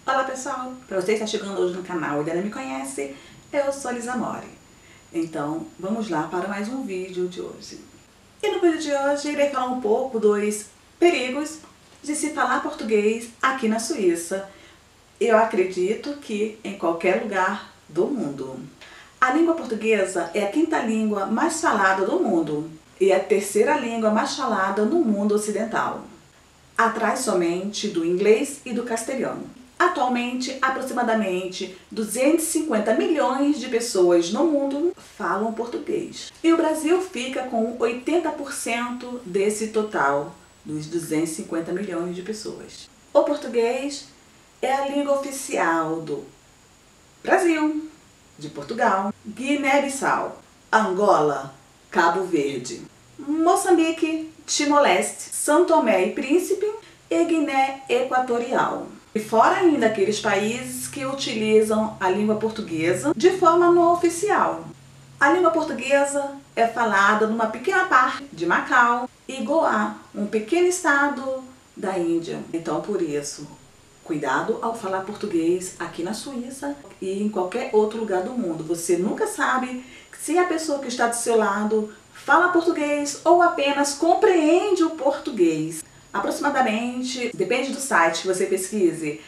Olá pessoal, para você que está chegando hoje no canal e ainda não me conhece, eu sou Lisa Mori. Então vamos lá para mais um vídeo de hoje. E no vídeo de hoje irei falar um pouco dos perigos de se falar português aqui na Suíça. Eu acredito que em qualquer lugar do mundo. A língua portuguesa é a quinta língua mais falada do mundo e a terceira língua mais falada no mundo ocidental, atrás somente do inglês e do castelhano. Atualmente, aproximadamente 250 milhões de pessoas no mundo falam português. E o Brasil fica com 80% desse total, dos 250 milhões de pessoas. O português é a língua oficial do Brasil, de Portugal, Guiné-Bissau, Angola, Cabo Verde, Moçambique, Timor-Leste, São Tomé e Príncipe e Guiné Equatorial. E fora ainda aqueles países que utilizam a língua portuguesa de forma não oficial. A língua portuguesa é falada numa pequena parte de Macau e Goa, um pequeno estado da Índia. Então, por isso, cuidado ao falar português aqui na Suíça e em qualquer outro lugar do mundo. Você nunca sabe se a pessoa que está do seu lado fala português ou apenas compreende o português. Aproximadamente, depende do site que você pesquise,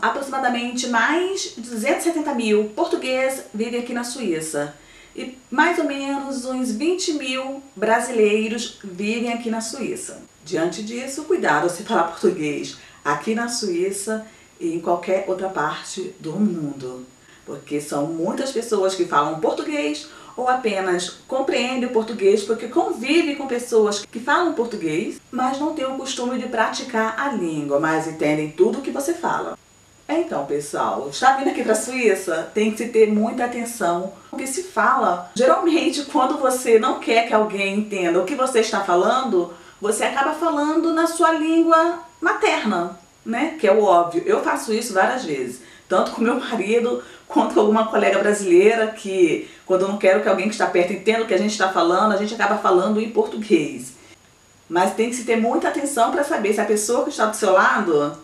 aproximadamente mais de 270 mil portugueses vivem aqui na Suíça. E mais ou menos uns 20 mil brasileiros vivem aqui na Suíça. Diante disso, cuidado se falar português aqui na Suíça e em qualquer outra parte do mundo. Porque são muitas pessoas que falam português ou apenas compreendem o português porque convivem com pessoas que falam português, mas não têm o costume de praticar a língua, mas entendem tudo o que você fala. Então, pessoal, está vindo aqui para a Suíça, tem que se ter muita atenção o que se fala. Geralmente, quando você não quer que alguém entenda o que você está falando, você acaba falando na sua língua materna, né? Que é o óbvio. Eu faço isso várias vezes, tanto com meu marido quanto com alguma colega brasileira que, quando eu não quero que alguém que está perto entenda o que a gente está falando, a gente acaba falando em português. Mas tem que se ter muita atenção para saber se a pessoa que está do seu lado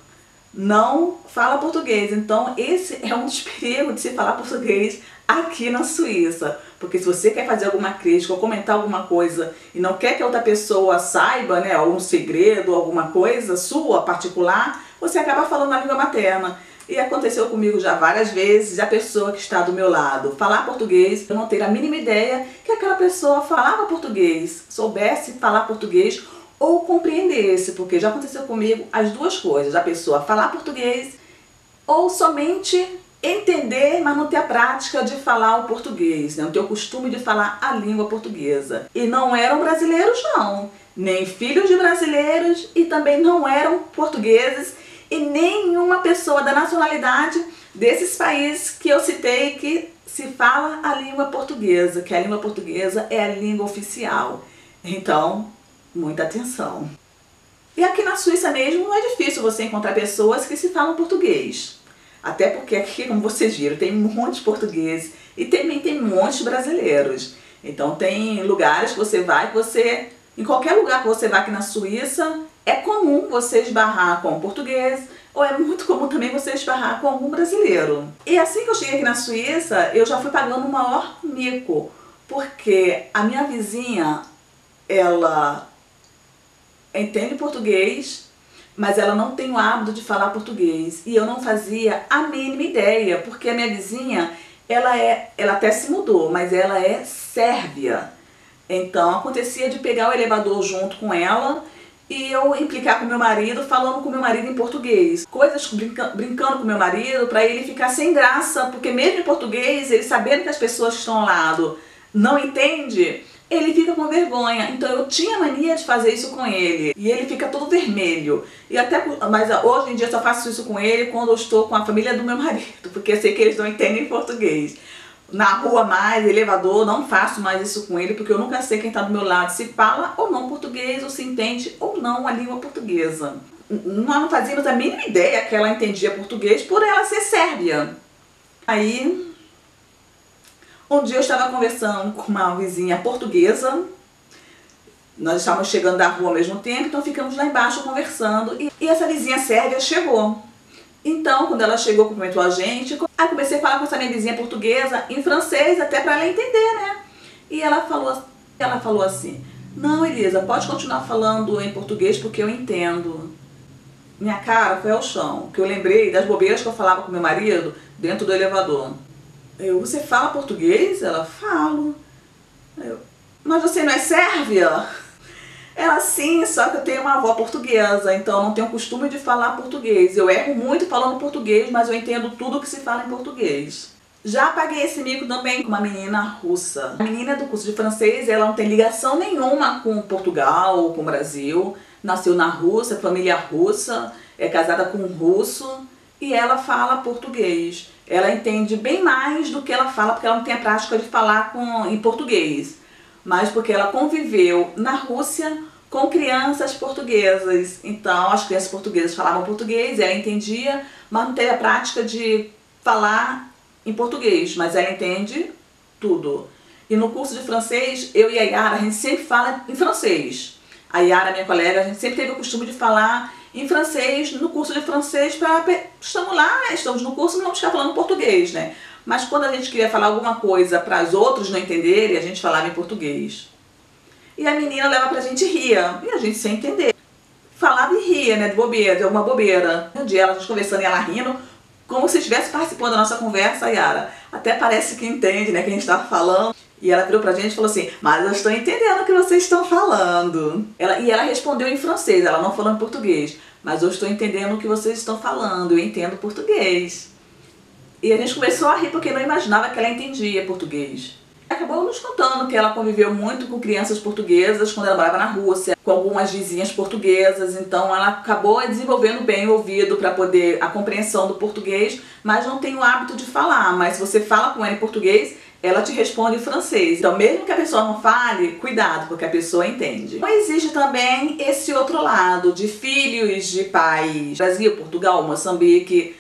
não fala português. Então esse é um dos perigos de se falar português aqui na Suíça. Porque se você quer fazer alguma crítica ou comentar alguma coisa e não quer que a outra pessoa saiba, né, algum segredo, alguma coisa sua, particular, você acaba falando na língua materna. E aconteceu comigo já várias vezes, a pessoa que está do meu lado falar português, eu não ter a mínima ideia que aquela pessoa falava português, soubesse falar português ou compreendesse, porque já aconteceu comigo as duas coisas, a pessoa falar português ou somente entender, mas não ter a prática de falar o português, né? Não ter o costume de falar a língua portuguesa. E não eram brasileiros não, nem filhos de brasileiros e também não eram portugueses e nenhuma pessoa da nacionalidade desses países que eu citei que se fala a língua portuguesa, que a língua portuguesa é a língua oficial. Então, muita atenção. E aqui na Suíça mesmo não é difícil você encontrar pessoas que se falam português. Até porque aqui, como vocês viram, tem muitos portugueses e também tem muitos brasileiros. Então tem lugares que você vai, em qualquer lugar que você vá aqui na Suíça, é comum você esbarrar com um português, ou é muito comum também você esbarrar com algum brasileiro. E assim que eu cheguei aqui na Suíça, eu já fui pagando o maior mico, porque a minha vizinha, ela entende português, mas ela não tem o hábito de falar português. E eu não fazia a mínima ideia, porque a minha vizinha, ela até se mudou, mas ela é sérvia. Então acontecia de pegar o elevador junto com ela e eu implicar com meu marido, falando com meu marido em português. Coisas brincando com meu marido para ele ficar sem graça, porque mesmo em português, ele sabendo que as pessoas que estão ao lado não entendem, ele fica com vergonha. Então eu tinha mania de fazer isso com ele. E ele fica todo vermelho. Mas hoje em dia eu só faço isso com ele quando eu estou com a família do meu marido, porque eu sei que eles não entendem português. Na rua mais, elevador, não faço mais isso com ele, porque eu nunca sei quem está do meu lado se fala ou não português, ou se entende ou não a língua portuguesa. Nós não fazíamos a mínima ideia que ela entendia português por ela ser sérvia. Aí, um dia eu estava conversando com uma vizinha portuguesa, nós estávamos chegando da rua ao mesmo tempo, então ficamos lá embaixo conversando, e essa vizinha sérvia chegou. Então, quando ela chegou, cumprimentou a gente, aí comecei a falar com essa minha vizinha portuguesa em francês, até para ela entender, né? E ela falou assim: não, Elisa, pode continuar falando em português porque eu entendo. Minha cara foi ao chão, que eu lembrei das bobeiras que eu falava com meu marido dentro do elevador. Você fala português? Ela, falo. Mas você não é sérvia? Ela, sim, só que eu tenho uma avó portuguesa, então eu não tenho costume de falar português. Eu erro muito falando português, mas eu entendo tudo que se fala em português. Já paguei esse mico também com uma menina russa. A menina do curso de francês, ela não tem ligação nenhuma com Portugal ou com o Brasil. Nasceu na Rússia, família russa, é casada com um russo e ela fala português. Ela entende bem mais do que ela fala, porque ela não tem a prática de falar em português. Mas porque ela conviveu na Rússia com crianças portuguesas. Então as crianças portuguesas falavam português, ela entendia, mas não teve a prática de falar em português, mas ela entende tudo. E no curso de francês, eu e a Yara, a gente sempre fala em francês. A Yara, minha colega, a gente sempre teve o costume de falar em francês no curso de francês para estamos lá, estamos no curso, não vamos ficar falando português, né? Mas quando a gente queria falar alguma coisa para os outros não entenderem, a gente falava em português. E a menina leva pra gente ria, e a gente sem entender. Falava e ria, né, de bobeira, de alguma bobeira. Um dia a gente conversando e ela rindo, como se estivesse participando da nossa conversa, a Yara. Até parece que entende, né, que a gente estava falando. E ela virou pra gente e falou assim: mas eu estou entendendo o que vocês estão falando. E ela respondeu em francês, ela não falou em português. Mas eu estou entendendo o que vocês estão falando, eu entendo português. E a gente começou a rir porque não imaginava que ela entendia português. Acabou nos contando que ela conviveu muito com crianças portuguesas quando ela morava na Rússia, com algumas vizinhas portuguesas, então ela acabou desenvolvendo bem o ouvido para poder a compreensão do português, mas não tem o hábito de falar. Mas se você fala com ela em português, ela te responde em francês. Então mesmo que a pessoa não fale, cuidado, porque a pessoa entende. Então existe também esse outro lado de filhos de pais Brasil, Portugal, Moçambique,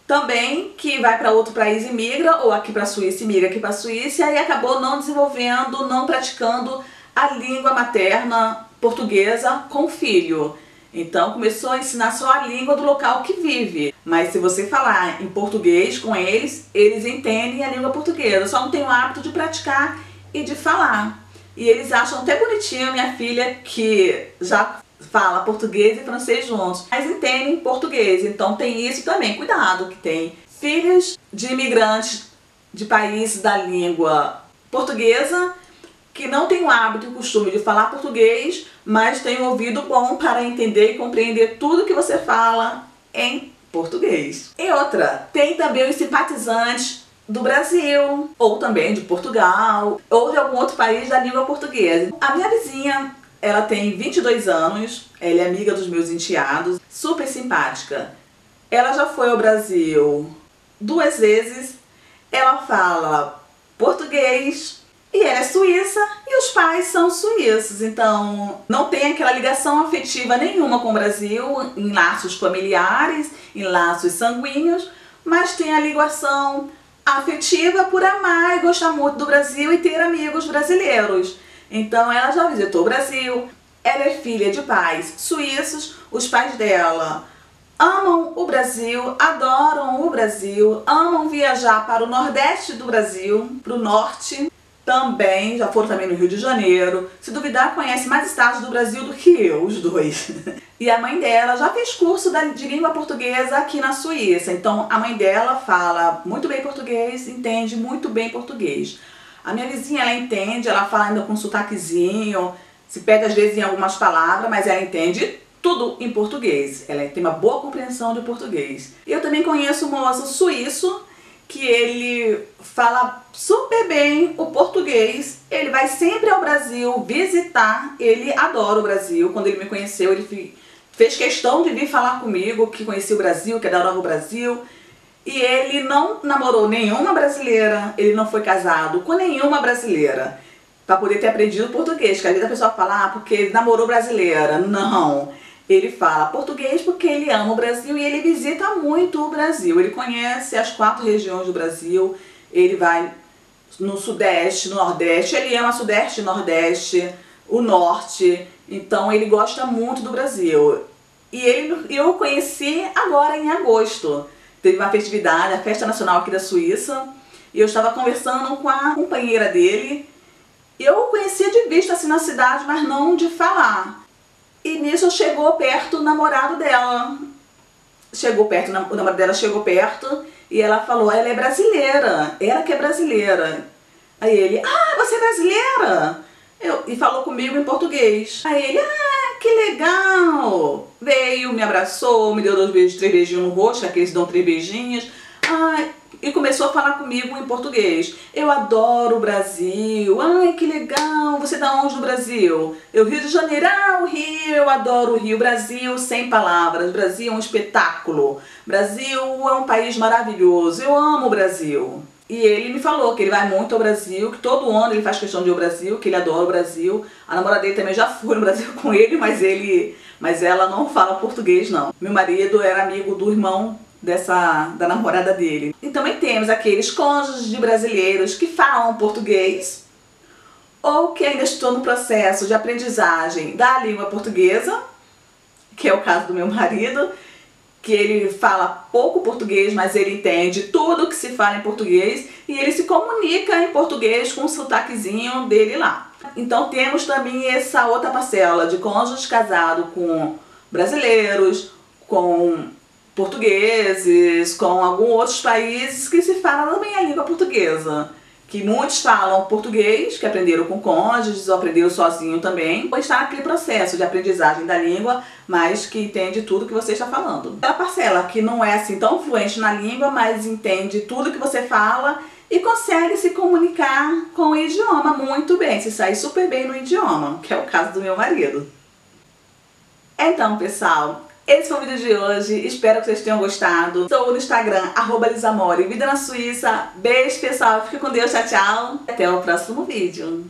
também que vai para outro país e migra, ou aqui para a Suíça e migra aqui para a Suíça, e aí acabou não desenvolvendo, não praticando a língua materna portuguesa com o filho. Então começou a ensinar só a língua do local que vive. Mas se você falar em português com eles, eles entendem a língua portuguesa, só não tem o hábito de praticar e de falar. E eles acham até bonitinho minha filha que já fala português e francês juntos, mas entendem português, então tem isso também. Cuidado, que tem filhos de imigrantes de países da língua portuguesa que não tem o hábito e o costume de falar português, mas tem um ouvido bom para entender e compreender tudo que você fala em português. E outra, tem também os simpatizantes do Brasil, ou também de Portugal, ou de algum outro país da língua portuguesa. A minha vizinha, ela tem 22 anos, ela é amiga dos meus enteados, super simpática. Ela já foi ao Brasil 2 vezes, ela fala português e ela é suíça e os pais são suíços. Então não tem aquela ligação afetiva nenhuma com o Brasil, em laços familiares, em laços sanguíneos, mas tem a ligação afetiva por amar e gostar muito do Brasil e ter amigos brasileiros. Então ela já visitou o Brasil, ela é filha de pais suíços, os pais dela amam o Brasil, adoram o Brasil, amam viajar para o nordeste do Brasil, para o norte também, já foram também no Rio de Janeiro, se duvidar conhece mais estados do Brasil do que eu, os dois. E a mãe dela já fez curso de língua portuguesa aqui na Suíça, então a mãe dela fala muito bem português, entende muito bem português. A minha vizinha, ela entende, ela fala ainda com sotaquezinho, se perde às vezes em algumas palavras, mas ela entende tudo em português. Ela tem uma boa compreensão de português. Eu também conheço um moço suíço, que ele fala super bem o português. Ele vai sempre ao Brasil visitar, ele adora o Brasil. Quando ele me conheceu, ele fez questão de vir falar comigo, que conhecia o Brasil, que adorava o Brasil. E ele não namorou nenhuma brasileira, ele não foi casado com nenhuma brasileira, para poder ter aprendido português. Que às vezes a pessoa fala, ah, porque ele namorou brasileira. Não, ele fala português porque ele ama o Brasil e ele visita muito o Brasil. Ele conhece as 4 regiões do Brasil, ele vai no Sudeste, no Nordeste, ele ama Sudeste, Nordeste, o Norte. Então ele gosta muito do Brasil. E eu o conheci agora em agosto. Teve uma festividade, a Festa Nacional aqui da Suíça, e eu estava conversando com a companheira dele. Eu o conhecia de vista assim na cidade, mas não de falar. E nisso chegou perto o namorado dela. O namorado dela chegou perto e ela falou, ela é brasileira, ela que é brasileira. Aí ele, ah, você é brasileira? E falou comigo em português. Aí ele, ah, que legal. Veio, me abraçou, me deu 2 beijos, 3 beijinhos no rosto, aqueles dão 3 beijinhos. Ai, e começou a falar comigo em português. Eu adoro o Brasil. Ai, que legal. Você tá onde no Brasil? Eu, Rio de Janeiro. Ah, o Rio. Eu adoro o Rio. Brasil sem palavras. Brasil é um espetáculo. Brasil é um país maravilhoso. Eu amo o Brasil. E ele me falou que ele vai muito ao Brasil, que todo ano ele faz questão de ir ao Brasil, que ele adora o Brasil. A namorada dele também já foi no Brasil com ele, mas ela não fala português não. Meu marido era amigo do irmão da namorada dele. E também temos aqueles cônjuges de brasileiros que falam português ou que ainda estão no processo de aprendizagem da língua portuguesa, que é o caso do meu marido, que ele fala pouco português, mas ele entende tudo que se fala em português e ele se comunica em português com o sotaquezinho dele lá. Então temos também essa outra parcela de cônjuges casados com brasileiros, com portugueses, com alguns outros países que se fala também a língua portuguesa. Que muitos falam português, que aprenderam com cônjuges ou aprenderam sozinho também, ou está naquele processo de aprendizagem da língua, mas que entende tudo que você está falando. Aquela parcela que não é assim tão fluente na língua, mas entende tudo que você fala e consegue se comunicar com o idioma muito bem, se sai super bem no idioma, que é o caso do meu marido. Então, pessoal, esse foi o vídeo de hoje, espero que vocês tenham gostado. Estou no Instagram, @lisamore, vida na Suíça. Beijo, pessoal, fique com Deus, tchau, tchau. Até o próximo vídeo.